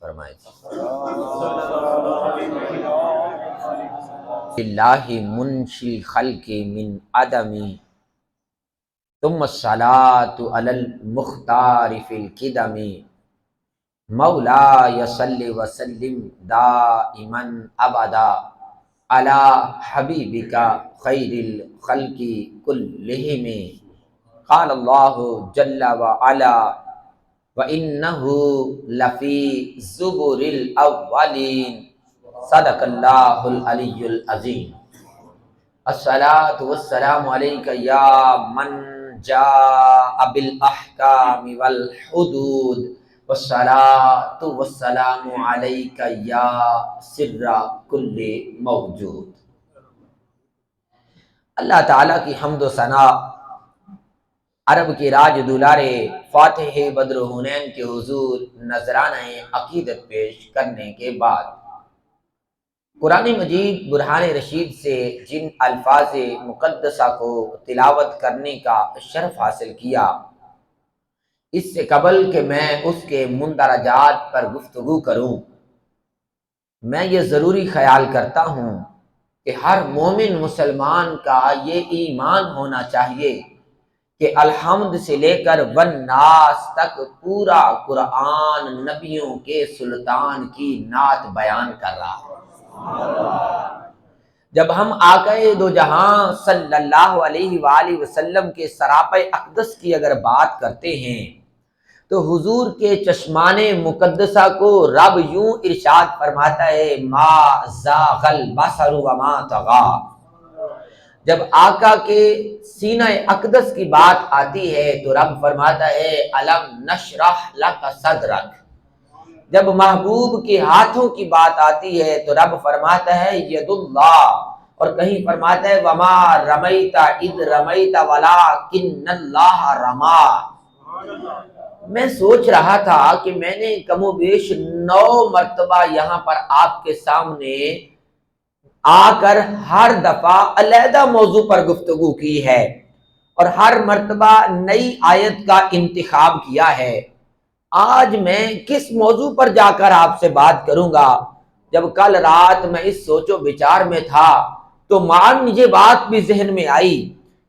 فرمائے اللہ منشی الخلق من عدمی ثم الصلاة علی المختار فی القدم مولا صلی وسلم دائما ابدا علی حبیبک خیر الخلق کلہم قال اللہ جل وعلا وَإِنَّهُ لَفِي زُبُرِ الْأَوَّلِينَ صدق اللہ العلی العظیم۔ الصلاۃ والسلام علیک یا من جاء بالاحکام والحدود والصلاۃ والسلام علیک یا سر کل موجود۔ اللہ تعالیٰ کی حمد و ثنا، عرب کے راج دولارے فاتح بدر حنین کے حضور نذرانہ عقیدت پیش کرنے کے بعد قرآن مجید برہان رشید سے جن الفاظ مقدسہ کو تلاوت کرنے کا شرف حاصل کیا، اس سے قبل کہ میں اس کے مندرجات پر گفتگو کروں، میں یہ ضروری خیال کرتا ہوں کہ ہر مومن مسلمان کا یہ ایمان ہونا چاہیے کہ الحمد سے لے کر والناس تک پورا قرآن نبیوں کے سلطان کی نعت بیان کر رہا ہے۔ جب ہم آقا دو جہاں صلی اللہ علیہ وآلہ وسلم کے سراپے اقدس کی اگر بات کرتے ہیں تو حضور کے چشمان مقدسہ کو رب یوں ارشاد فرماتا ہے ما زاغ البصر وما طغی۔ جب آقا کے سینہ اقدس کی بات آتی ہے تو رب فرماتا ہے الم نشرح لک صدرک۔ جب محبوب کے ہاتھوں کی بات آتی ہے تو رب فرماتا ہے ید اللہ، اور کہیں فرماتا ہے وما رمیت اذ رمیت ولکن اللہ رما۔ میں سوچ رہا تھا کہ میں نے کم و بیش 9 مرتبہ یہاں پر آپ کے سامنے آ کر ہر دفعہ علیحدہ موضوع پر گفتگو کی ہے اور ہر مرتبہ نئی آیت کا انتخاب کیا ہے۔ آج میں کس موضوع پر جا کر آپ سے بات کروں گا؟ جب کل رات میں اس سوچ و بچار میں تھا تو معاً یہ بات بھی ذہن میں آئی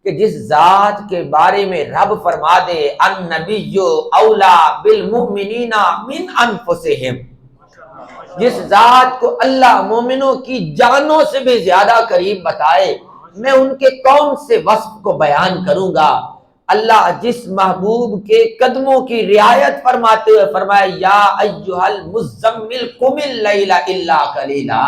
کہ جس ذات کے بارے میں رب فرما دے النبی اولا بالمؤمنین من انفسہم، جس ذات کو اللہ مومنوں کی جانوں سے بھی زیادہ قریب بتائے، میں ان کے کون سے وصف کو بیان کروں گا؟ اللہ جس محبوب کے قدموں کی رعایت فرماتے ہوئے فرمایا یا ایھا المزمل قم اللیل الا قلیلا۔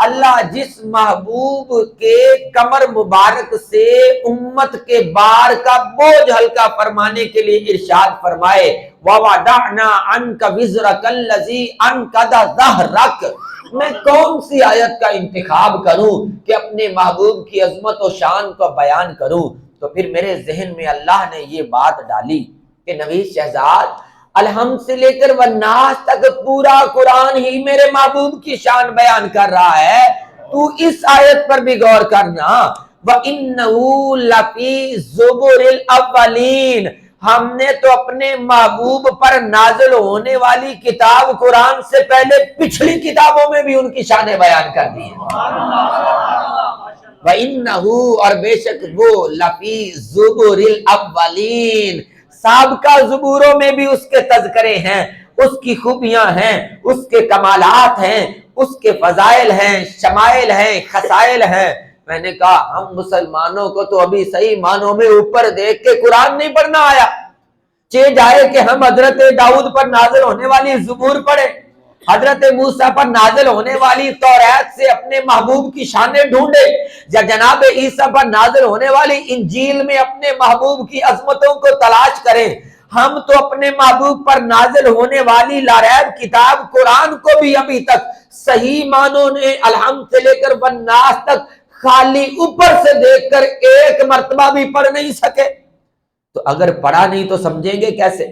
اللہ جس محبوب کے کمر مبارک سے امت کے بار کا بوجھ ہلکا فرمانے کے لیے ارشاد فرمائے وَوَضَعْنَا عَنْكَ وِزْرَكَ الَّذِي أَنقَضَ ظَهْرَكَ، میں کون سی آیت کا انتخاب کروں کہ اپنے محبوب کی عظمت و شان کو بیان کروں؟ تو پھر میرے ذہن میں اللہ نے یہ بات ڈالی کہ نبی شہزاد الحمد سے لے کر والناس تک پورا قرآن ہی میرے محبوب کی شان بیان کر رہا ہے، تو اس آیت پر بھی غور کرنا وَإِنَّهُ لَفِي زُبُرِ الْأَوَّلِينَ، ہم نے تو اپنے محبوب پر نازل ہونے والی کتاب قرآن سے پہلے پچھلی کتابوں میں بھی ان کی شانیں بیان کر دی ہیں۔ وَإِنَّهُ، اور بے شک وہ لفی زبور الاولین، سابقہ زبوروں میں بھی اس کے تذکرے ہیں، اس کی خوبیاں ہیں، اس کے کمالات ہیں، اس کے فضائل ہیں، شمائل ہیں، خصائل ہیں۔ میں نے کہا ہم مسلمانوں کو تو ابھی صحیح معنوں میں اوپر دیکھ کے قرآن نہیں پڑھنا آیا، چہ جائے کہ ہم حضرت داؤد پر نازل ہونے والی زبور پڑھیں، حضرت موسیٰ پر نازل ہونے والی توریت سے اپنے محبوب کی شانیں ڈھونڈے، یا جناب عیسیٰ پر نازل ہونے والی انجیل میں اپنے محبوب کی عظمتوں کو تلاش کریں۔ ہم تو اپنے محبوب پر نازل ہونے والی لاریب کتاب قرآن کو بھی ابھی تک صحیح معنوں نے الحمد سے لے کر والناس تک خالی اوپر سے دیکھ کر ایک مرتبہ بھی پڑھ نہیں سکے۔ تو اگر پڑھا نہیں تو سمجھیں گے کیسے؟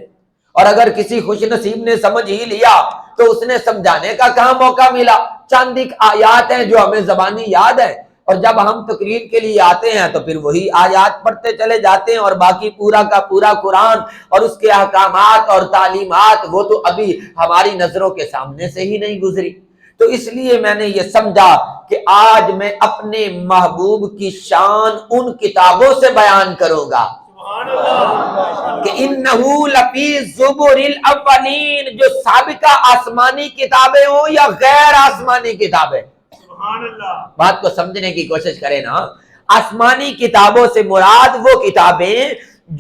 اور اگر کسی خوش نصیب نے سمجھ ہی لیا تو اس نے سمجھانے کا کہاں موقع ملا؟ چند ایک آیات ہیں جو ہمیں زبانی یاد ہے، اور جب ہم تقریر کے لیے آتے ہیں تو پھر وہی آیات پڑھتے چلے جاتے ہیں، اور باقی پورا کا پورا قرآن اور اس کے احکامات اور تعلیمات وہ تو ابھی ہماری نظروں کے سامنے سے ہی نہیں گزری۔ تو اس لیے میں نے یہ سمجھا کہ آج میں اپنے محبوب کی شان ان کتابوں سے بیان کروں گا کہ انہو لفی زبر الاولین، جو سابقہ آسمانی کتابیں ہوں یا غیر آسمانی کتابیں، بات کو سمجھنے کی کوشش کریں نا۔ آسمانی کتابوں سے مراد وہ کتابیں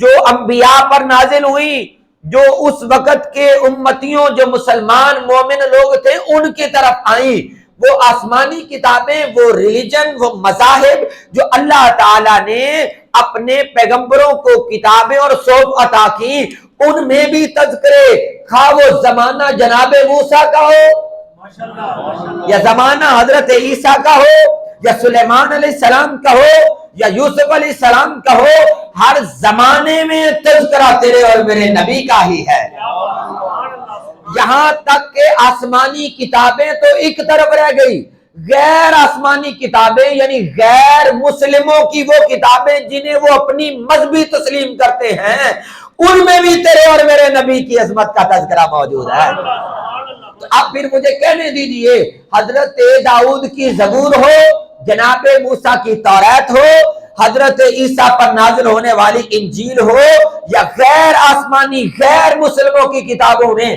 جو انبیاء پر نازل ہوئی، جو اس وقت کے امتیوں جو مسلمان مومن لوگ تھے ان کی طرف آئیں۔ وہ آسمانی کتابیں، وہ ریلیجن، وہ مذاہب جو اللہ تعالیٰ نے اپنے پیغمبروں کو کتابیں اور صحف عطا کی، ان میں بھی تذکرے، خواہ وہ زمانہ جناب موسیٰ کا ہو یا زمانہ حضرت عیسیٰ کا ہو یا سلیمان علیہ السلام کا ہو یا یوسف علیہ السلام کا ہو، ہر زمانے میں تذکرہ تیرے اور میرے نبی کا ہی ہے۔ یہاں تک کہ آسمانی کتابیں تو ایک طرف رہ گئی، غیر آسمانی کتابیں یعنی غیر مسلموں کی وہ کتابیں جنہیں وہ اپنی مذہبی تسلیم کرتے ہیں، ان میں بھی تیرے اور میرے نبی کی عظمت کا تذکرہ موجود ہے۔ تو اب پھر مجھے کہنے دیجئے، حضرت داؤد کی زبور ہو، جناب موسیٰ کی توریت ہو، حضرت عیسیٰ پر نازل ہونے والی انجیل ہو، یا غیر آسمانی غیر مسلموں کی کتابوں میں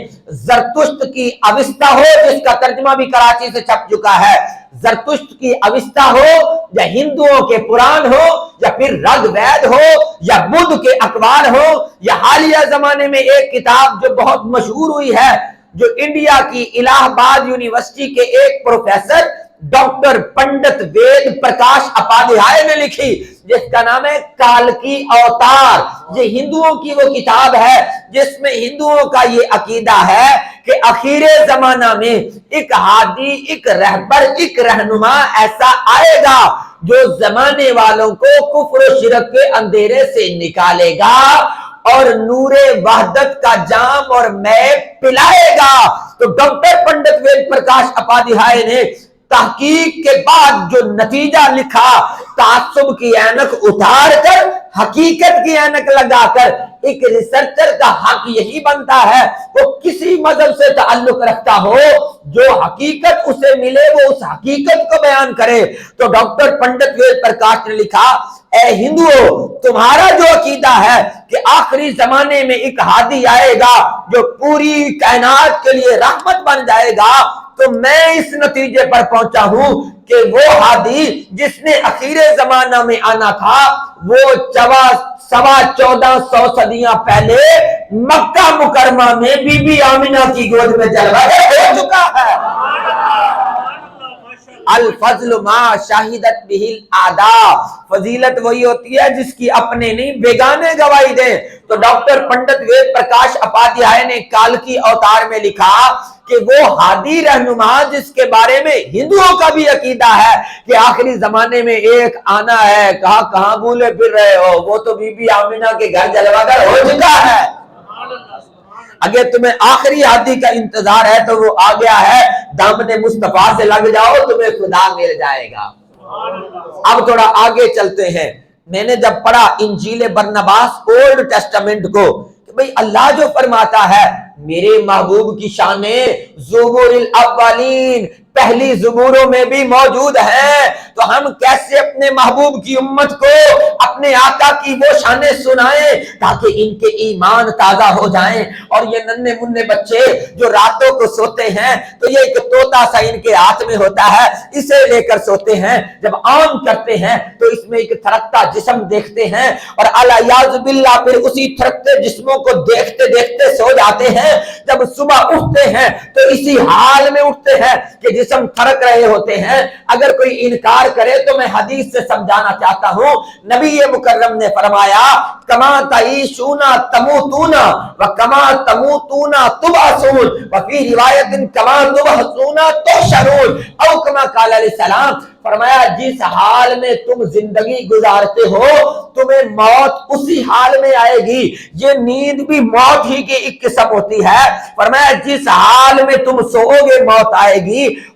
زرتشت کی اوستا ہو، جس کا ترجمہ بھی کراچی سے چھپ چکا ہے، زرتشت کی اوستا ہو، یا ہندوؤں کے پران ہو، یا پھر رگ وید ہو، یا بدھ کے اقوال ہو، یا حالیہ زمانے میں ایک کتاب جو بہت مشہور ہوئی ہے، جو انڈیا کی الہ آباد یونیورسٹی کے ایک پروفیسر ڈاکٹر پنڈت وید پرکاش اپادھیائے نے لکھی، جس کا نام ہے کالکی اوتار۔ یہ ہندوؤں کی وہ کتاب ہے جس میں ہندوؤں کا یہ عقیدہ ہے کہ آخر زمانہ میں ایک ہادی، ایک رہبر، ایک رہنما ایسا آئے گا جو زمانے والوں کو کفر و شرک کے اندھیرے سے نکالے گا اور نور وحدت کا جام اور میں پلائے گا۔ تو ڈاکٹر پنڈت وید پرکاش اپادھیائے نے تحقیق کے بعد جو نتیجہ لکھا، تعصب کی اینک اتار کر حقیقت کی اینک لگا کر، ایک ریسرچر کا حق یہی بنتا ہے وہ کسی مذہب سے تعلق رکھتا ہو، جو حقیقت اسے ملے وہ اس حقیقت کو بیان کرے۔ تو ڈاکٹر پنڈت وید پرکاش نے لکھا، اے ہندوؤں، تمہارا جو عقیدہ ہے کہ آخری زمانے میں ایک ہادی آئے گا جو پوری کائنات کے لیے رحمت بن جائے گا، تو میں اس نتیجے پر پہنچا ہوں کہ وہ ہادی جس نے اخیر زمانہ میں آنا تھا، وہ 1400 صدیاں پہلے مکہ مکرمہ میں بی بی آمنہ کی گود میں جلوہ ہو چکا ہے۔ الفضل ما شاہدت بہ الاعداء، فضیلت وہی ہوتی ہے جس کی اپنے نہیں بیگانے گواہی دیں۔ تو ڈاکٹر پنڈت وید پرکاش اپادھیائے نے کالکی اوتار میں لکھا کہ وہ ہادی رہنما جس کے بارے میں ہندوؤں کا بھی عقیدہ ہے کہ آخری زمانے میں ایک آنا ہے، کہاں بھولے پھر رہے ہو، وہ تو بی بی آمنہ کے گھر جلوہ گر ہو چکا ہے۔ اگر تمہیں آخری ہادی کا انتظار ہے تو وہ آ گیا ہے، دامن مصطفیٰ سے لگ جاؤ، تمہیں خدا مل جائے گا۔ اب تھوڑا آگے چلتے ہیں۔ میں نے جب پڑھا انجیل برنباس اولڈ ٹیسٹامنٹ کو کہ بھئی اللہ جو فرماتا ہے میرے محبوب کی شانیں زبور الاولین پہلی زبوروں میں بھی موجود ہیں، تو ہم کیسے اپنے محبوب کی امت کو اپنے آقا کی وہ شانیں سنائیں تاکہ ان کے ایمان تازہ ہو جائیں۔ اور یہ ننھے منھے بچے جو راتوں کو سوتے ہیں تو یہ ایک طوطا سا ان کے ہاتھ میں ہوتا ہے، اسے لے کر سوتے ہیں، جب عام کرتے ہیں تو اس میں ایک تھرکتا جسم دیکھتے ہیں، اور الیاذ باللہ پھر اسی تھرکتے جسموں کو دیکھتے دیکھتے سو جاتے ہیں۔ جب صبح اٹھتے ہیں تو اسی حال میں اٹھتے ہیں کہ جسم تھرک رہے ہوتے ہیں۔ اگر کوئی انکار کرے تو میں حدیث سے سمجھانا چاہتا ہوں، نبی مکرم نے فرمایا کما تعیشون تموتون وکما تموتون تبعثون وفی روایت کما تبعثون تحشرون، او کما قال علیہ السلام، فرمایا جس حال میں تم زندگی گزارتے ہو تمہیں موت اسی حال میں آئے گی۔ یہ نیند بھی موت ہی کی ایک قسم ہوتی ہے۔ فرمایا جس حال میں تم سوؤ گے موت آئے گی،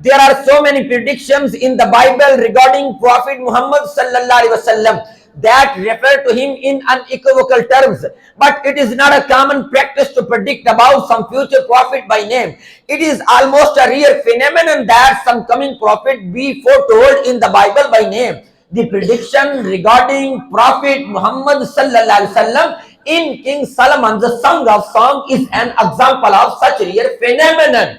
There are so many predictions in the Bible regarding Prophet Muhammad sallallahu alaihi wasallam that refer to him in unequivocal terms, but it is not a common practice to predict about some future prophet by name. It is almost a rare phenomenon that some coming prophet be foretold in the Bible by name. The prediction regarding Prophet Muhammad sallallahu alaihi wasallam in King Solomon's Song of Song is an example of such rare phenomenon.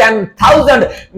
10,000।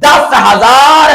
10,000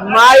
My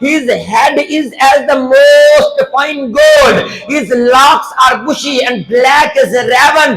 his head is as the most fine gold, his locks are bushy and black as a raven।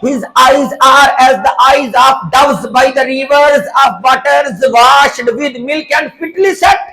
his eyes are as the eyes of doves by the rivers of waters washed with milk and fitly set।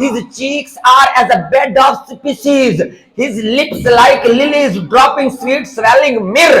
his cheeks are as a bed of species, his lips like lilies dropping sweet swelling myrrh।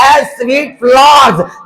as sweet flowers,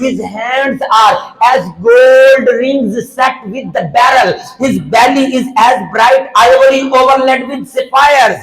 his hands are as gold rings set with the beryl, his belly is as bright ivory overlaid with sapphires।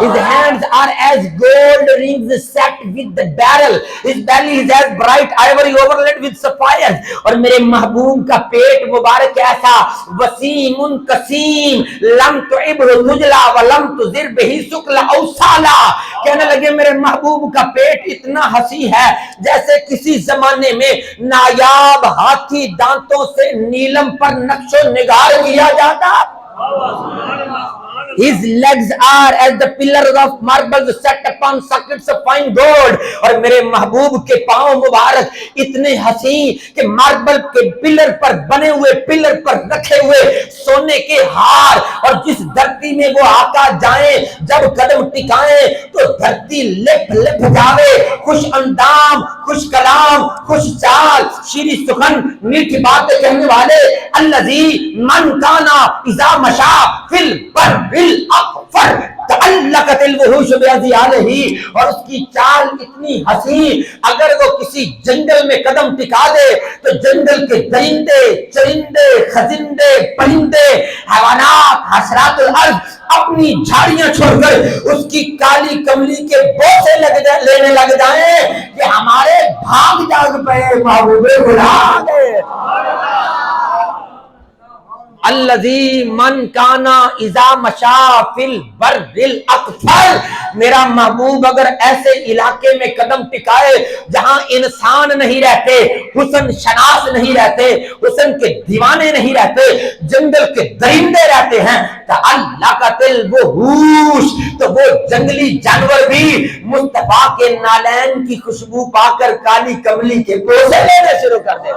His hands are as gold rings set with the beryl. His belly is as bright ivory overlaid with sapphires. اور میرے محبوب کا پیٹ مبارک ایسا وسیم قسیم لم تعبہ تجلا ولم تزر بہ سکلا او سالا. کہنے لگے میرے محبوب کا پیٹ اتنا حسی ہے جیسے کسی زمانے میں نایاب ہاتھی دانتوں سے نیلم پر نقش و نگار کیا جاتا. His legs are as the pillars of marble set upon sockets of fine gold. اور میرے محبوب کے پاؤں مبارک اتنے حسین کہ ماربل کے پلر پر بنے ہوئے پلر پر رکھے ہوئے سونے کے ہار. اور جس دھرتی میں وہ آقا جائیں جب قدم ٹکائیں تو دھرتی لپ لپ جاوے. خوش اندام خوش کلام خوش چال شیریں سخن میٹھی باتیں کہنے والے. الذی من کانا اذا مشا فی البر الاقفر تعلقت الوحوش باذیالہ. اور اس کی چال اتنی حسین اگر وہ کسی جنگل میں قدم ٹکا دے تو جنگل کے درندے چرندے خزندے پرندے حیوانات حشرات الارض اپنی جھاڑیاں چھوڑ کر اس کی کالی کملی کے بوسے لینے لگ جائیں کہ ہمارے بھاگ جاگ پہ محبوب خدا گئے. الذی من کانا اذا مشا فی البر الاقفر. میرا محبوب اگر ایسے علاقے میں قدم ٹکائے جہاں انسان نہیں رہتے حسن شناس نہیں رہتے حسن کے دیوانے نہیں رہتے جنگل کے درندے رہتے ہیں تعلقت الوحوش. تو وہ جنگلی جانور بھی مصطفیٰ کے نالین کی خوشبو پا کر کالی کملی کے بوسے لینے شروع کر دے.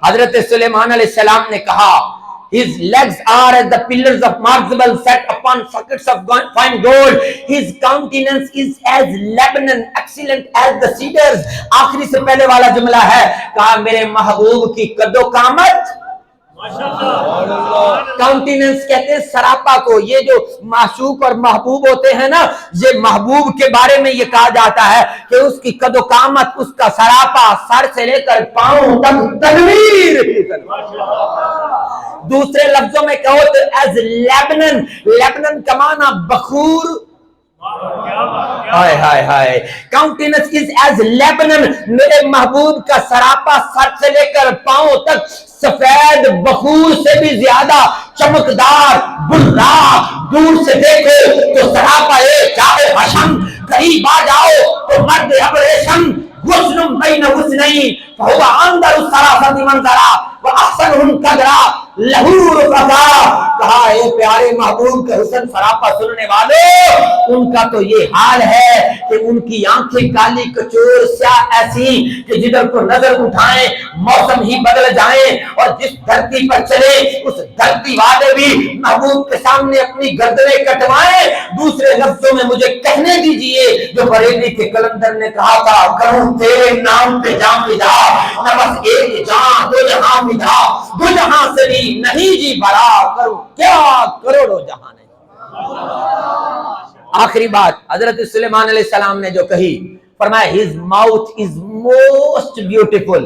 حضرت سلیمان علیہ السلام نے کہا His legs are as the pillars of marble set upon sockets of fine gold. His countenance is as Lebanon, excellent as the cedars. آخری سے پہلے والا جملہ ہے کہا میرے محبوب کی قد و قامت. کاؤنٹیننس کہتے ہیں سراپا کو. یہ جو معشوق اور محبوب ہوتے ہیں نا یہ محبوب کے بارے میں یہ کہا جاتا ہے کہ اس کی قد و قامت اس کا سراپا سر سے لے کر پاؤں تک تنویر. دوسرے لفظوں میں کہو تو ایز لیبنن. لیبنن کا معنی بخور. ہائے ہائے ہائے. کاؤنٹیننس از ایز لیبنن. میرے محبوب کا سراپا سر سے لے کر پاؤں تک سفید بخور سے بھی زیادہ چمکدار براق. دور سے دیکھو تو سراپا ایک چاہے حشم قریب آ جاؤ تو مرد ابریشم غسن بین غسنین فہو اندر السرافت منظرا واحسنہم قدرا لہو رفقا. کہا اے پیارے محبوب کے حسن سراپا سننے والوں ان کا تو یہ حال ہے کہ ان کی آنکھیں کالی کچور سیاہ ایسی کہ جدھر کو نظر اٹھائیں موسم ہی بدل جائیں اور جس دھرتی پر چلے اس دھرتی والے بھی محبوب کے سامنے اپنی گردنیں کٹوائیں. دوسرے لفظوں میں مجھے کہنے دیجئے جو بریلی کے کلندر نے کہا تھا کروں تیرے نام پہ جان ملا نہ بس ایک جان دو جہاں ملا دو جہاں سے بھی نہیں جی بھرا کروں کیا کروڑوں جہاں نہیں. آخری بات حضرت سلیمان علیہ السلام نے جو کہی فرمایا his mouth is most beautiful.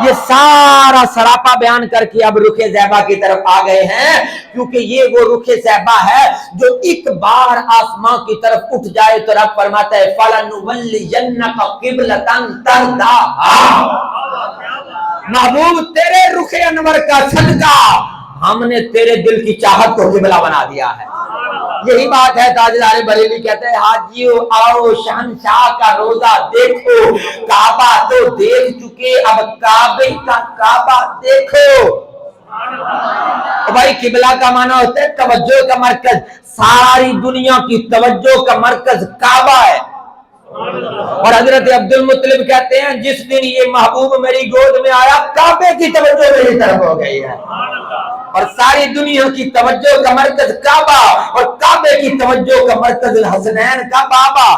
یہ سارا سراپا بیان کر کے اب رخ زیبا کی طرف آ گئے ہیں کیونکہ یہ وہ رخ زیبا ہے جو ایک بار آسمان کی طرف اٹھ جائے تو رب فرماتا ہے فَلَنُوَلِّيَنَّكَ قِبْلَةً تَرْضَاهَا. محبوب تیرے رخ انور کا صدقہ ہم نے تیرے دل کی چاہت کو قبلہ بنا دیا ہے. یہی بات ہے تاجدار بریلی کہتے ہیں حاجیو آؤ شہنشاہ کا روزہ دیکھو کعبہ تو دیکھ چکے اب کعبے کا کعبہ دیکھو. بھائی قبلہ کا معنی ہوتا ہے توجہ کا مرکز. ساری دنیا کی توجہ کا مرکز کعبہ ہے. اور حضرت عبد المطلب کہتے ہیں جس دن یہ محبوب میری گود میں آیا کعبے کی توجہ میری طرف ہو گئی ہے اور ساری دنیا کی توجہ کا مرکز کعبہ اور کعبے کی توجہ کا مرکز الحسنین کا بابا.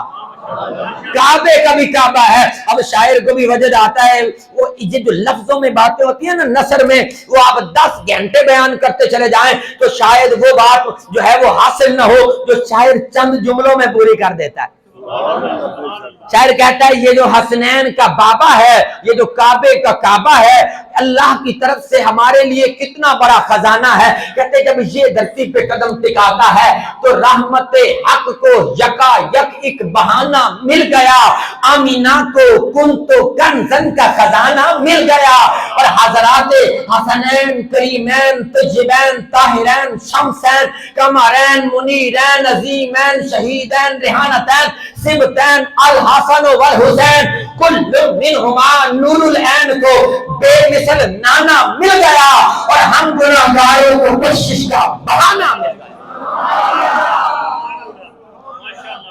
کعبے کا بھی کعبہ ہے. اب شاعر کو بھی وجد آتا ہے وہ یہ جو لفظوں میں باتیں ہوتی ہیں نا نثر میں وہ آپ 10 گھنٹے بیان کرتے چلے جائیں تو شاید وہ بات جو ہے وہ حاصل نہ ہو جو شاعر چند جملوں میں پوری کر دیتا ہے. شاعر کہتا ہے یہ جو حسنین کا بابا ہے، یہ جو کعبے کا کعبہ ہے، اللہ کی طرف سے ہمارے لیے کتنا بڑا خزانہ ہے۔ کہتے جب یہ دھرتی پہ قدم ٹکاتا ہے تو رحمت حق کو یکا یک ایک بہانہ مل گیا، آمینہ کو کنتو کنزن کا خزانہ مل گیا، اور حضرات حسنین کریمین طیبین طاہرین شمسین قمرین منیرین عظیمین شہیدین ریحانتین سبتین الحسن والحسین کل منہما نور العین کو بے مثل نانا مل گیا، اور ہم گناہگاروں کو بخشش کا بہانہ مل گیا۔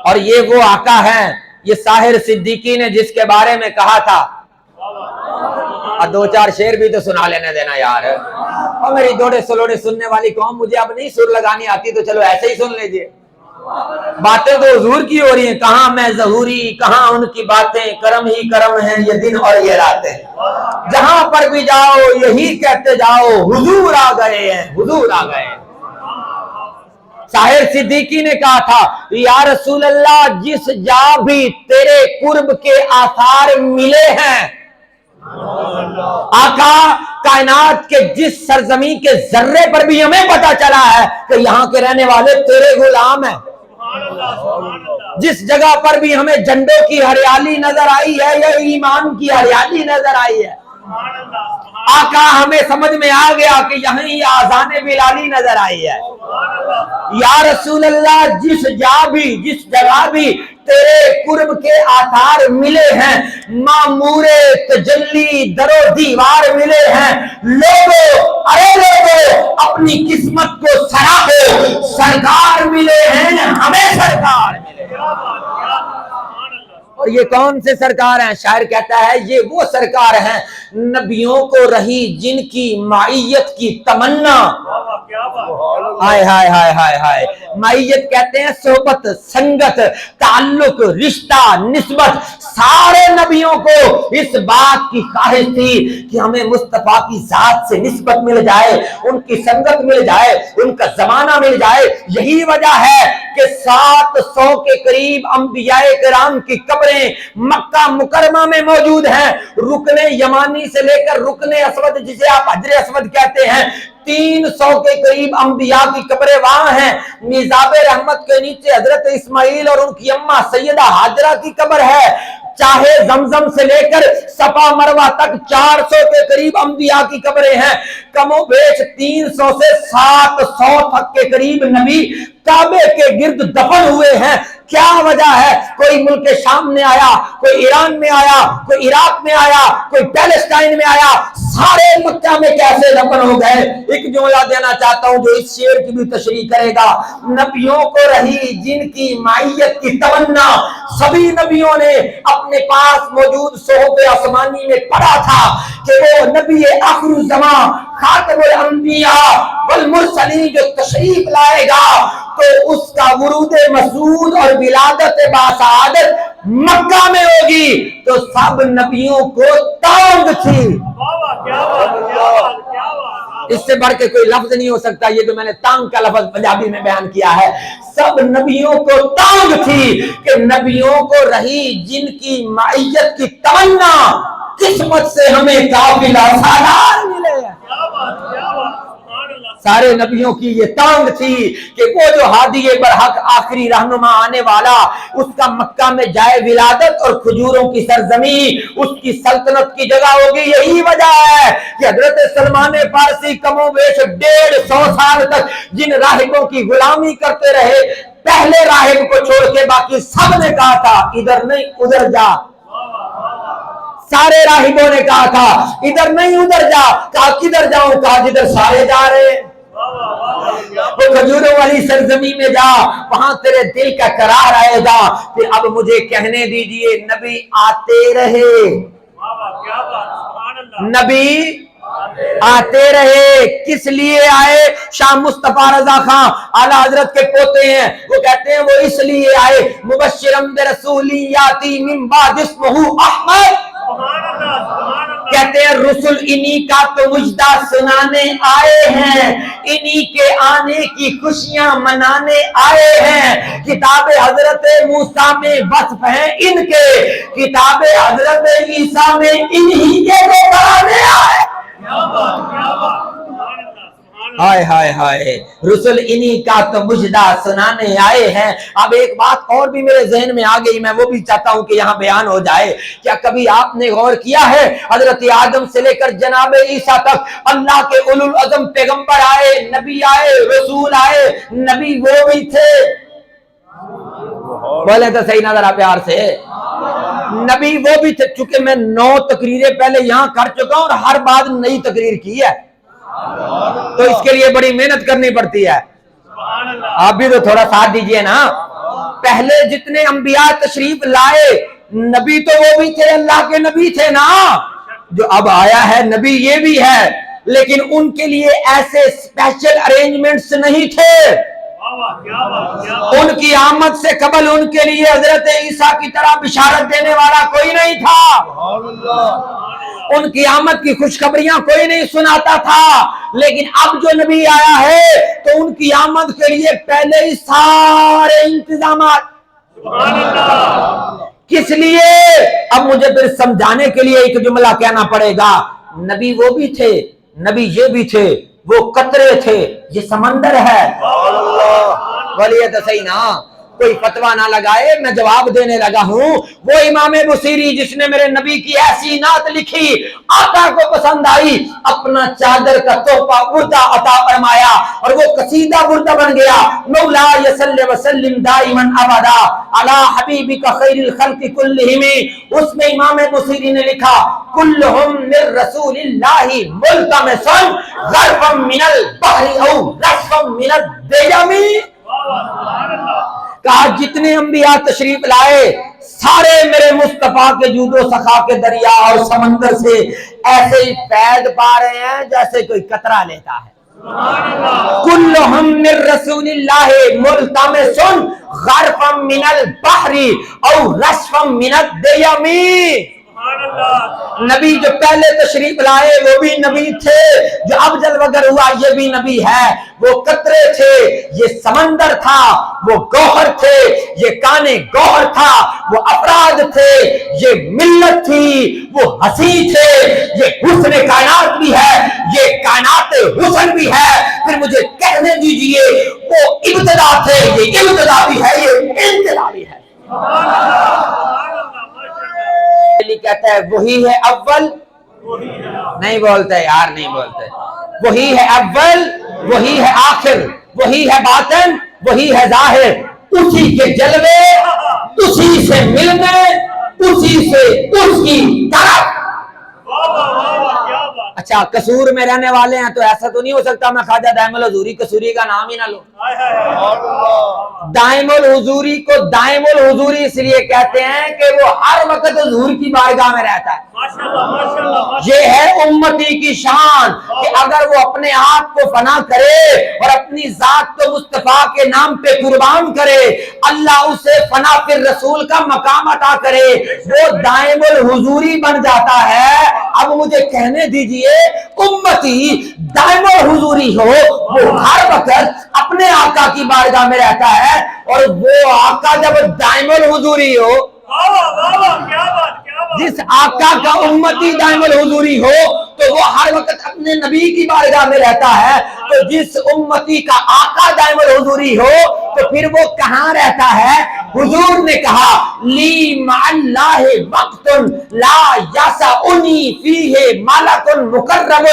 اور یہ وہ آقا ہے، یہ ساحر صدیقی نے جس کے بارے میں کہا تھا، دو چار شعر بھی تو سنا لینے دینا یار، اور میری دوڑے سلوڑے سننے والی قوم، مجھے اب نہیں سر لگانی آتی تو چلو ایسے ہی سن لیجئے، باتیں تو حضور کی ہو رہی ہیں، کہاں میں ظہوری کہاں ان کی باتیں، کرم ہی کرم ہیں یہ دن اور یہ راتیں، جہاں پر بھی جاؤ یہی کہتے جاؤ حضور آ گئے ہیں، حضور آ گئے ہیں۔ ساحر صدیقی نے کہا تھا یا رسول اللہ جس جا بھی تیرے قرب کے آثار ملے ہیں، آقا کائنات کے جس سرزمین کے ذرے پر بھی ہمیں پتا چلا ہے کہ یہاں کے رہنے والے تیرے غلام ہیں، جس جگہ پر بھی ہمیں جھنڈوں کی ہریالی نظر آئی ہے یا ایمان کی ہریالی نظر آئی ہے، آقا ہمیں سمجھ میں آ گیا کہ یہیں آذان بلالی نظر آئی ہے۔ یا رسول اللہ جس جگہ بھی تیرے قرب کے آثار ملے ہیں، معمور تجلی در و دیوار ملے ہیں، لوگوں ارے لوگوں اپنی قسمت کو سراہو، سرکار ملے ہیں ہمیں، سرکار ملے ہیں۔ اور یہ کون سے سرکار ہیں؟ شاعر کہتا ہے یہ وہ سرکار ہیں نبیوں کو رہی جن کی معیت کی تمنا، ہائے ہائے ہائے ہائے ہائے، معیت کہتے ہیں صحبت، سنگت، تعلق، رشتہ، نسبت، سارے نبیوں کو اس بات کی خواہش تھی کہ ہمیں مصطفیٰ کی ذات سے نسبت مل جائے، ان کی سنگت مل جائے، ان کا زمانہ مل جائے۔ یہی وجہ ہے کہ 700 کے قریب انبیاء کرام کی قبریں مکہ مکرمہ میں موجود ہیں، رکن یمانی سے لے کر رکن اسود جسے آپ حجر اسود کہتے ہیں، 300 کے قریب انبیاء کی قبریں وہاں ہیں۔ میزاب رحمت کے نیچے حضرت اسماعیل اور ان کی اماں سیدہ ہاجرہ کی قبر ہے۔ چاہے زمزم سے لے کر صفا مروہ تک 400 کے قریب انبیاء کی قبریں ہیں، کم و بیش 300 سے 700 تک کے قریب نبی کعبے کے گرد دفن ہوئے ہیں۔ کیا وجہ ہے؟ کوئی ملک شام میں آیا، کوئی ایران میں آیا، کوئی عراق میں آیا، کوئی پیلسٹائن میں آیا، سارے مکہ میں کیسے دفن ہو گئے؟ ایک جملہ دینا چاہتا ہوں جو اس شعر کی بھی تشریح کرے گا، نبیوں کو رہی جن کی معیت کی تمنا، سبھی نبیوں نے اپنے پاس موجود صحف آسمانی میں پڑھا تھا کہ وہ نبی آخر الزمان خاتم الانبیاء والمرسلین جو تشریف لائے گا تو اس کا ورود مسعود اور ولادت باسعادت مکہ میں ہوگی، تو سب نبیوں کو تانگ تھی۔ اس سے بڑھ کے کوئی لفظ نہیں ہو سکتا، یہ جو میں نے تانگ کا لفظ پنجابی میں بیان کیا ہے، سب نبیوں کو تانگ تھی کہ نبیوں کو رہی جن کی معیت کی تمنا، قسمت سے ہمیں قافلہ سالار ملے۔ سارے نبیوں کی یہ تانگ تھی کہ وہ جو ہادی برحق آخری رہنما آنے والا، اس کا مکہ میں جائے ولادت اور کھجوروں کی سرزمین اس کی سلطنت کی جگہ ہوگی۔ یہی وجہ ہے کہ حضرت سلمان فارسی کم و بیش 150 سال تک جن راہبوں کی غلامی کرتے رہے، پہلے راہب کو چھوڑ کے باقی سب نے کہا تھا ادھر نہیں ادھر جا۔ سارے راہبوں نے کہا تھا ادھر نہیں ادھر جا، کہا کدھر جاؤں؟ کہا جدھر سارے جا رہے۔ وہ کھجوروں والی سرزمین میں جا، وہاں تیرے دل کا قرار آئے گا۔ پھر اب مجھے کہنے دیجئے نبی آتے رہے، نبی آتے رہے، کس لیے آئے؟ شاہ مصطفیٰ رضا خان اعلیٰ حضرت کے پوتے ہیں، وہ کہتے ہیں وہ اس لیے آئے مبشرم برسولی یاتی من بعد اسمہ احمد، کہتے ہیں رسول انہی کا تو مجدہ سنانے آئے ہیں، انہی کے آنے کی خوشیاں منانے آئے ہیں۔ کتاب حضرت موسیٰ میں وصف ہیں ان کے، کتاب حضرت عیسیٰ میں انہی کے وہ کرانے آئے۔ ہائے ہائے ہائے، رسول انہی کا تو مجدہ سنانے آئے ہیں۔ اب ایک بات اور بھی میرے ذہن میں آ گئی، میں وہ بھی چاہتا ہوں کہ یہاں بیان ہو جائے۔ کیا کبھی آپ نے غور کیا ہے حضرت آدم سے لے کر جناب عیسیٰ تک اللہ کے اولو العزم پیغمبر آئے، نبی آئے، رسول آئے، نبی وہ بھی تھے، بولے تو صحیح نہ ذرا پیار سے، نبی وہ بھی تھے۔ چونکہ میں 9 تقریریں پہلے یہاں کر چکا ہوں اور ہر بات نئی تقریر کی ہے، تو اس کے لیے بڑی محنت کرنی پڑتی ہے۔ آپ بھی تو تھوڑا ساتھ دیجئے نا۔ پہلے جتنے انبیاء تشریف لائے نبی تو وہ بھی تھے، اللہ کے نبی تھے نا۔ جو اب آیا ہے نبی یہ بھی ہے، لیکن ان کے لیے ایسے اسپیشل ارینجمنٹس نہیں تھے۔ ان کی آمد سے قبل ان کے لیے حضرت عیسیٰ کی طرح بشارت دینے والا کوئی نہیں تھا، ان کی آمد کی خوشخبریاں کوئی نہیں سناتا تھا۔ لیکن اب جو نبی آیا ہے تو ان کی آمد کے لیے پہلے ہی سارے انتظامات۔ کس لیے؟ اب مجھے پھر سمجھانے کے لیے ایک جملہ کہنا پڑے گا۔ نبی وہ بھی تھے، نبی یہ بھی تھے، وہ قطرے تھے، یہ سمندر ہے۔ بولیے تو صحیح نا، کوئی فتویٰ نہ لگائے، میں جواب دینے لگا ہوں۔ وہ امام بصیری جس نے میرے نبی کی ایسی نعت لکھی، آقا کو پسند آئی، اپنا چادر کا تحفہ بردہ عطا فرمایا اور وہ قصیدہ بردہ بن گیا۔ مولا صلی وسلم دائما ابدا علی حبیبک خیر الخلق کلہم۔ اس میں امام بصیری نے لکھا کلہم من رسول اللہ ملتمسا غرفا من البحر او رشفا من الدیم۔ کہا جتنے انبیاء تشریف لائے سارے میرے مصطفیٰ کے جود و سخا کے دریا اور سمندر سے ایسے ہی فیض پا رہے ہیں جیسے کوئی قطرہ لیتا ہے۔ کلہم من رسول اللہ ملتمسا غرفا من البحر او رشفا من الدیم۔ نبی جو پہلے تشریف لائے وہ بھی نبی تھے، جو اب جلوگر ہوا یہ بھی نبی ہے۔ وہ قطرے تھے، یہ سمندر تھا، وہ گوہر تھے، یہ کانے گوہر تھا، وہ افراد تھے، یہ ملت تھی، وہ ہستی تھے، یہ حسن کائنات بھی ہے، یہ کائنات حسن بھی ہے۔ پھر مجھے کہنے دیجئے وہ ابتدا تھے، یہ ابتدا بھی ہے، یہ انتہا بھی ہے۔ کہتا ہے وہی ہے اول، نہیں بولتے یار، نہیں بولتے۔ وہی ہے اول، وہی ہے آخر، وہی ہے باطن، وہی ہے ظاہر، اسی کے جلوے، اسی سے ملنے، اسی سے اس کی طرف۔ اچھا قصور میں رہنے والے ہیں تو ایسا تو نہیں ہو سکتا میں خواجہ دائم الحضوری قصوری کا نام ہی نہ لوں۔ دائم الحضوری کو دائم الحضوری اس لیے کہتے ہیں کہ وہ ہر وقت حضور کی بارگاہ میں رہتا ہے۔ یہ ہے امتی کی شان کہ اگر وہ اپنے آپ کو فنا کرے اور اپنی ذات کو مصطفیٰ کے نام پہ قربان کرے، اللہ اسے فنا پھر رسول کا مقام عطا کرے، وہ دائم الحضوری بن جاتا ہے۔ اب مجھے کہنے دیجئے امتی دائم الحضوری ہو، وہ ہر وقت اپنے آقا کی بارگاہ میں رہتا ہے، اور وہ آقا جب دائم الحضوری ہو، جس آقا کا امتی دائم الحضوری ہو تو وہ ہر وقت اپنے نبی کی بارگاہ میں رہتا ہے، تو جس امتی کا آقا دائم الحضوری ہو تو پھر وہ کہاں رہتا ہے؟ حضور نے کہا لی مع اللہ وقت لا یسعنی فیہ ملک مقرب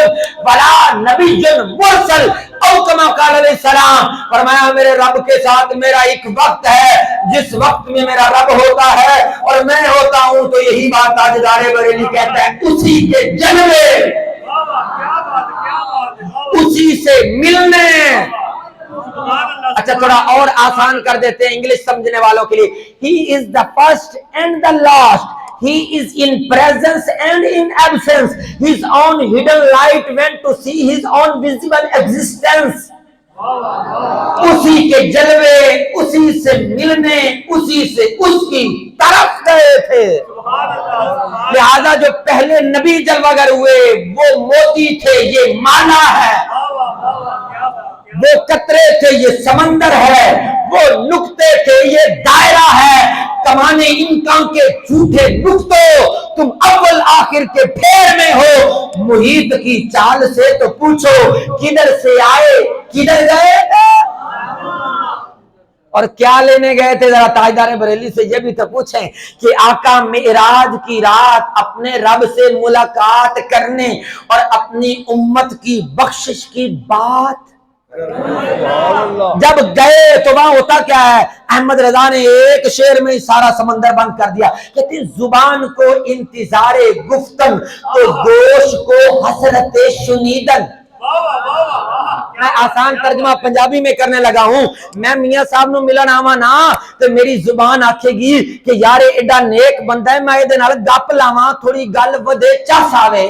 ولا نبی مرسل او کما قال علیہ السلام۔ فرمایا میرے رب کے ساتھ میرا ایک وقت ہے جس وقت میں میرا رب ہوتا ہے اور میں ہوتا ہوں، تو یہی بات تاجدار بریلی کہتا ہے اسی کے جلوے، اسی سے ملنے۔ اچھا تھوڑا اور آسان کر دیتے ہیں انگلش سمجھنے والوں کے لیے۔ He is the first and the last. He is in presence and in absence. His own hidden light went to see his own visible existence. اسی کے جلوے، اسی سے ملنے، اسی سے اس کی طرف گئے تھے۔ لہذا جو پہلے نبی جلوگر ہوئے وہ موتی تھے، یہ مانا ہے، وہ قطرے تھے، یہ سمندر ہے، وہ نقطے تھے، یہ دائرہ ہے، کمانے امکان کے جھوٹے نقطوں، تم اول آخر کے پھیر میں ہو، محیط کی چال سے تو پوچھو کدھر سے آئے کدھر گئے تھے، اور کیا لینے گئے تھے؟ ذرا تاجدار بریلی سے یہ بھی تو پوچھیں کہ آقا معراج کی رات اپنے رب سے ملاقات کرنے اور اپنی امت کی بخشش کی بات جب گئے تو وہاں ہوتا کیا ہے؟ احمد رضا نے ایک شعر میں سارا سمندر بند کر دیا، کہتے زبان کو انتظار گفتن تو گوش کو حسرت شنیدن۔ میں آسان ترجمہ پنجابی میں کرنے لگا ہوں، میں میاں صاحب نو ملن آواں نا تو میری زبان آکھے گی کہ یار ایڈا نیک بندہ ہے، میں ایدے نال گپ لاواں تھوڑی گل ودے چس آوے،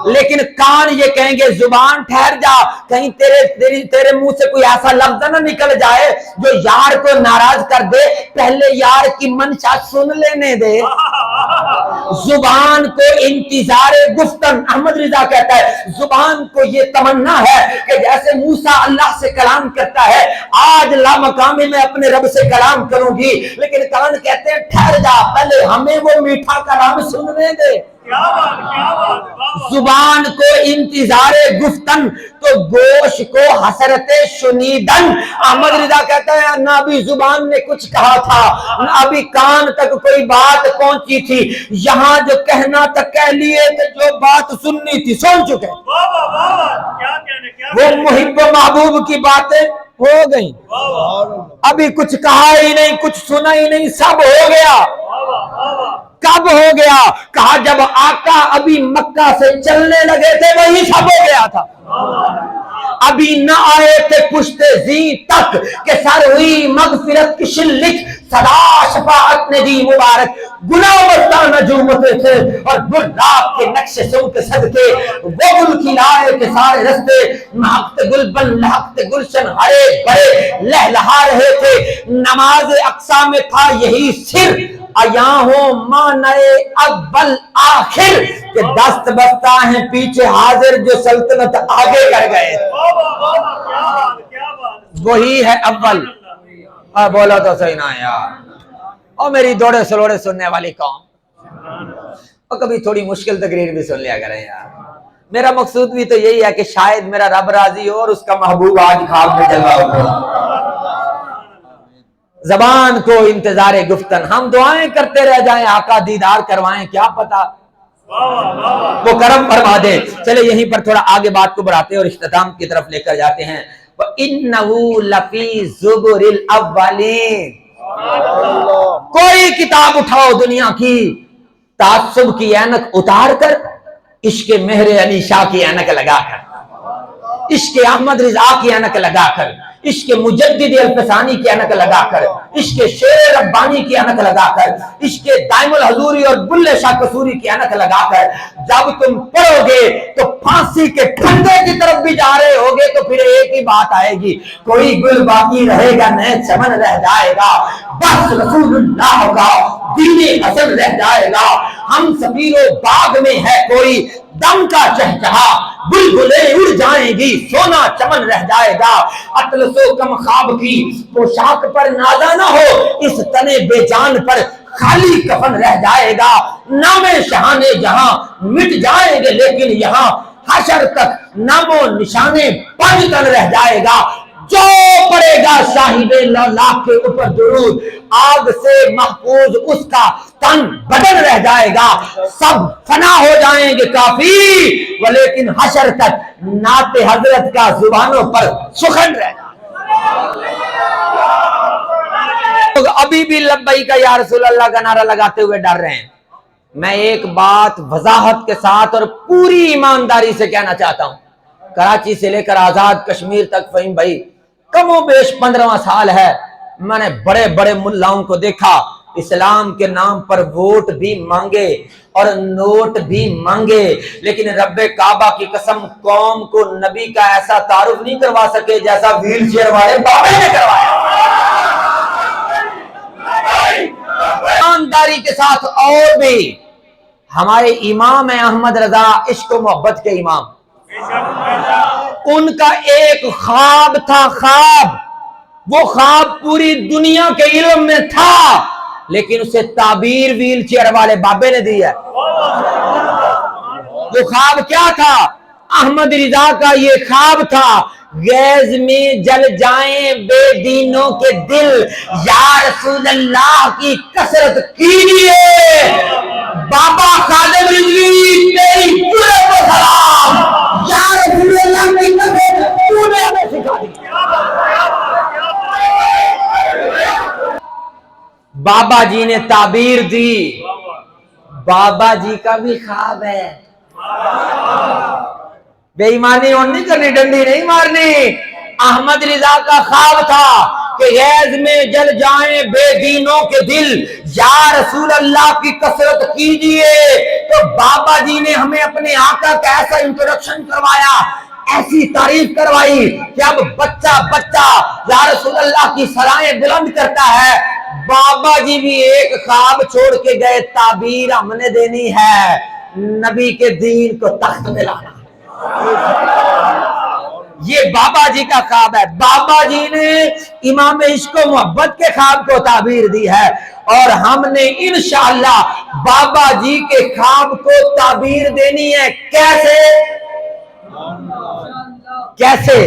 لیکن کان یہ کہیں گے زبان ٹھہر جا، کہیں تیرے منہ سے کوئی ایسا لفظ نہ نکل جائے جو یار کو ناراض کر دے، پہلے یار کی منشا سن لینے دے۔ زبان کو انتظار گفتن، احمد رضا کہتا ہے زبان کو یہ تمنا ہے کہ جیسے موسیٰ اللہ سے کلام کرتا ہے، آج لامقامی میں اپنے رب سے کلام کروں گی، لیکن کان کہتے ہیں ٹھہر جا، پہلے ہمیں وہ میٹھا کلام سننے دے۔ زبان کو انتظار گفتن تو گوش کو حسرت شنیدن۔ احمد رضا کہتا ہے نہ ابھی زبان نے کچھ کہا تھا، نہ ابھی کان تک کوئی بات پہنچی تھی، یہاں جو کہنا تک کہہ لیے تھے، جو بات سننی تھی سن چکے، وہ محب و محبوب کی باتیں ہو گئیں، ابھی کچھ کہا ہی نہیں، کچھ سنا ہی نہیں، سب ہو گیا۔ کب ہو گیا؟ کہا جب آقا ابھی مکہ سے چلنے لگے تھے وہی سب ہو گیا تھا، ابھی نہ آئے تھے پشت زی تک کہ سر ہوئی مغفرت کی شلک، صدا شفاعت نے دی مبارک، گناہ بستان نجومتے تھے اور گلاب کے نقش سو کے صدقے، وہ گل کھلائے کے سارے رستے، محقت گل بن لحقت گلشن ہرے بھرے لہلہا رہے تھے، نماز اقصا میں تھا یہی سر، ایاں ہوں مانئے اول آخر، کہ دست بستہ ہیں پیچھے حاضر جو سلطنت آگے کر گئے، وہی ہے اول۔ بولا تو صحیح نہ یار، اور میری دوڑے سلوڑے سننے والی قوم، اور کبھی تھوڑی مشکل تقریر بھی سن لیا کریں یار، میرا مقصود بھی تو یہی ہے کہ شاید میرا رب راضی ہو اور اس کا محبوب آج خواب میں جلوہ ہو۔ زبان کو انتظار گفتن، ہم دعائیں کرتے رہ جائیں آقا دیدار کروائیں، کیا پتا وہ کرم فرما دے۔ چلے یہیں پر تھوڑا آگے بات کو بڑھاتے اور اختتام کی طرف لے کر جاتے ہیں۔ وَإِنَّهُ لَفِي زُبُرِ الْأَوَّلِينَ، کوئی کتاب اٹھاؤ دنیا کی، تعصب کی اینک اتار کر، عشق مہر علی شاہ کی اینک لگا کر، عشق احمد رضا کی اینک لگا کر، عشق مجدد الفسانی کی اینک لگا کر، عشق شیر ربانی کی اینک لگا کر، عشق دائم الحضوری اور بلے شاہ قصوری کی اینک لگا کر جب تم پڑھو گے تو پھانسی کے پھندے کی طرف بھی جا رہے ہوگے تو پھر ایک ہی بات آئے گی، کوئی گل باقی رہے گا نئے چمن رہ جائے گا، بس رسول اللہ کا دین حسن رہ جائے گا، ہم سفیر و باغ میں ہے کوئی دم کا چہچہا، بلبلیں اڑ جائیں گی سونا چمن رہ جائے گا، اطلس و کم خواب کی پوشاک پر نازا نہ ہو، اس تنے بے جان پر خالی کفن رہ جائے گا، نام شہان جہاں مٹ جائیں گے لیکن یہاں حشر تک نام و نشانے پنج تن رہ جائے گا، جو پڑے گا صاحب لالاک کے اوپر درود، آگ سے محفوظ اس کا تن بدن رہ جائے گا، سب فنا ہو جائیں گے کافی، ولیکن حشر تک نعت حضرت کا زبانوں پر سخن رہ جائے گا۔ ابھی بھی لبیک یا رسول اللہ کا نعرہ لگاتے ہوئے ڈر رہے ہیں۔ میں ایک بات وضاحت کے ساتھ اور پوری ایمانداری سے کہنا چاہتا ہوں، کراچی سے لے کر آزاد کشمیر تک فہیم بھائی کم و بیش 15واں سال ہے، میں نے بڑے بڑے ملاؤں کو دیکھا، اسلام کے نام پر ووٹ بھی مانگے اور نوٹ بھی مانگے، لیکن رب کعبہ کی قسم قوم کو نبی کا ایسا تعارف نہیں کروا سکے جیسا ویل چیئر والے بابے نے کروایا۔ ایمانداری کے ساتھ اور بھی ہمارے امام ہیں احمد رضا، عشق و محبت کے امام، ان کا ایک خواب تھا، خواب، وہ خواب پوری دنیا کے علم میں تھا، لیکن اسے تعبیر ویل چیئر والے بابے نے دی ہے۔ وہ خواب کیا تھا؟ احمد رضا کا یہ خواب تھا، غیظ میں جل جائیں بے دینوں کے دل، یا رسول اللہ کی کثرت کیجئے، بابا خادم رضوی تیری پورے کو سلام، یا رسول اللہ کی کثرت تو نے ہمیں سکھا دی۔ بابا جی نے تعبیر دی، بابا جی کا بھی خواب ہے، بے ایمانی اور نہیں کرنی، ڈنڈی نہیں مارنی۔ احمد رضا کا خواب تھا کہ غیظ میں جل جائیں بے دینوں کے دل، یا رسول اللہ کی کثرت کیجئے۔ تو بابا جی نے ہمیں اپنے آقا کا ایسا انٹروڈکشن کروایا، ایسی تعریف کروائی کہ اب بچہ بچہ یا رسول اللہ کی سرائیں بلند کرتا ہے۔ بابا جی بھی ایک خواب چھوڑ کے گئے، تعبیر ہم نے دینی ہے، نبی کے دین کو تخت میں لانا۔ یہ بابا جی کا خواب ہے۔ بابا جی نے امام عشق و محبت کے خواب کو تعبیر دی ہے، اور ہم نے انشاءاللہ بابا جی کے خواب کو تعبیر دینی ہے۔ کیسے؟ کیسے؟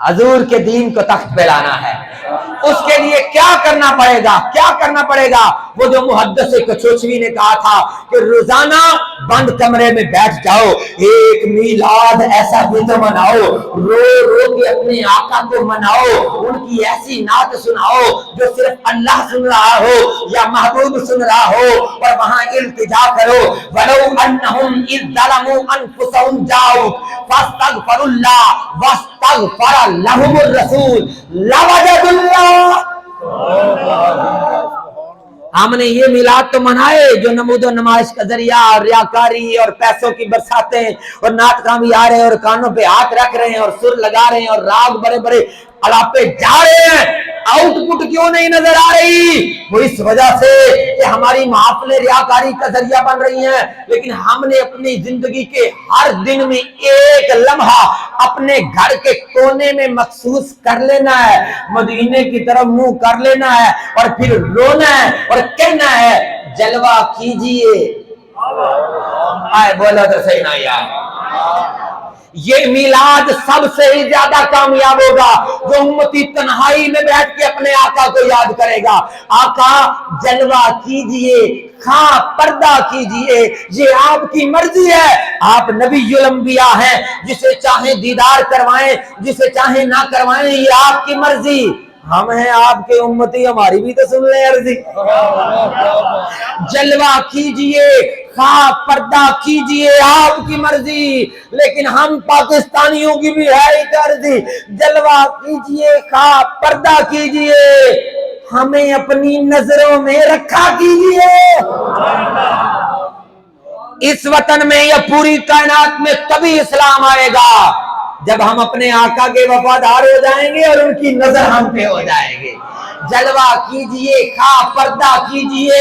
حضور کے دین کو تخت پہ لانا ہے۔ اس کے لیے کیا کرنا پڑے گا؟ کیا کرنا پڑے گا؟ وہ جو محدث کچوچوی نے کہا تھا کہ روزانہ بند کمرے میں بیٹھ جاؤ، ایک میلاد ایسا بھی تو مناؤ، رو رو کے اپنے آقا کو مناؤ، ان کی ایسی نعت سناؤ جو صرف اللہ سن رہا ہو یا محبوب سن رہا ہو، اور وہاں التجا کرو، وَلَوْ أَنَّهُمْ إِذْ ظَلَمُوا أَنفُسَهُمْ جَاءُوكَ فَاسْتَغْفَرُوا اللَّهَ وَاسْتَغْفَرَ لَهُمُ الرَّسُولُ لَوَجَدُوا اللَّهَ۔ ہم نے یہ میلاد تو منائے جو نمود و نمائش کا ذریعہ اور ریاکاری اور پیسوں کی برساتیں اور نعت خواں بھی آ رہے ہیں اور کانوں پہ ہاتھ رکھ رہے ہیں اور سر لگا رہے ہیں اور راگ بڑے بڑے الاپے جا رہے ہیں، آؤٹ پٹ کیوں نہیں نظر آ رہی؟ وہ اس وجہ سے کہ ہماری محافلیں ریاکاری کا ذریعہ بن رہی ہیں۔ لیکن ہم نے اپنی زندگی کے ہر دن میں ایک لمحہ اپنے گھر کے کونے میں مخصوص کر لینا ہے، مدینے کی طرف منہ کر لینا ہے، اور پھر رونا ہے اور کہنا ہے جلوہ کیجئے۔ آئے بولا تو صحیح نہ یار۔ یہ میلاد سب سے ہی زیادہ کامیاب ہوگا جو امتی تنہائی میں بیٹھ کے اپنے آقا کو یاد کرے گا۔ آقا جلوہ کیجئے، خواہ پردہ کیجئے، یہ آپ کی مرضی ہے۔ آپ نبی الانبیاء ہیں، جسے چاہیں دیدار کروائیں، جسے چاہیں نہ کروائیں، یہ آپ کی مرضی۔ ہم ہیں آپ کے امتی، ہماری بھی تو سن لیں عرضی۔ جلوہ کیجئے، خواہ پردہ کیجئے، آپ کی مرضی، لیکن ہم پاکستانیوں کی بھی ہے ایک عرضی، جلوہ کیجئے، خواہ پردہ کیجئے، ہمیں اپنی نظروں میں رکھا کیجئے۔ اس وطن میں یا پوری کائنات میں تبھی اسلام آئے گا جب ہم اپنے آقا کے وفادار ہو جائیں گے اور ان کی نظر ہم پہ ہو جائے گی۔ جلوہ کیجئے، خواہ پردہ کیجئے،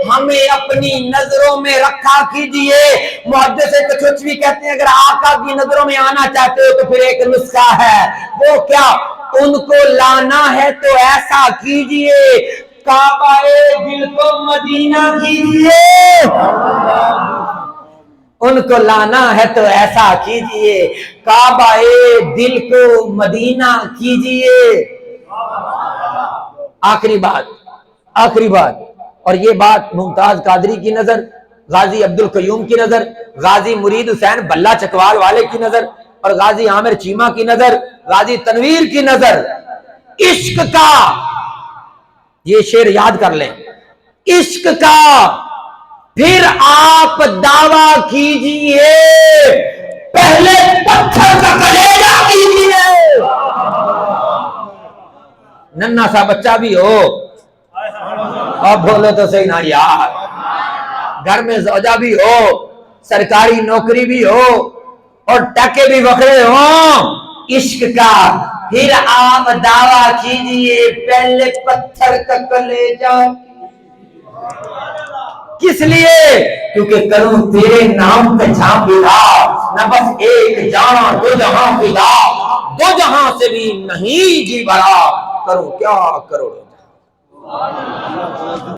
ہمیں اپنی نظروں میں رکھا کیجئے۔ محدث کچوچوی کہتے ہیں اگر آقا کی نظروں میں آنا چاہتے ہو تو پھر ایک نسخہ ہے، وہ کیا؟ ان کو لانا ہے تو ایسا کیجئے، کعبہ دل کو مدینہ کیجئے۔ ان کو لانا ہے تو ایسا کیجئے، کعبہ دل کو مدینہ کیجئے۔ آخری بات، اور یہ بات ممتاز قادری کی نظر، غازی عبدالقیوم کی نظر، غازی مرید حسین بلہ چکوال والے کی نظر، اور غازی عامر چیمہ کی نظر، غازی تنویر کی نظر، عشق کا، یہ شعر یاد کر لیں، عشق کا پھر آپ دعویٰ کیجئے، پہلے پتھر کا کلیجہ کیجئے۔ ننھا سا بچہ بھی ہو، اب بولو تو صحیح نہ یار، گھر میں زوجہ بھی ہو، سرکاری نوکری بھی ہو، اور ٹکے بھی وکھرے ہوں، عشق کا پھر آپ دعویٰ کیجئے، پہلے پتھر کا کلیجہ۔ کس لیے؟ کیونکہ کروں تیرے نام پہ جہاں فدا، نہ بس ایک جہاں دو جہاں فدا، دو جہاں سے بھی نہیں جی بھرا، کروں کیا کروڑوں جہاں۔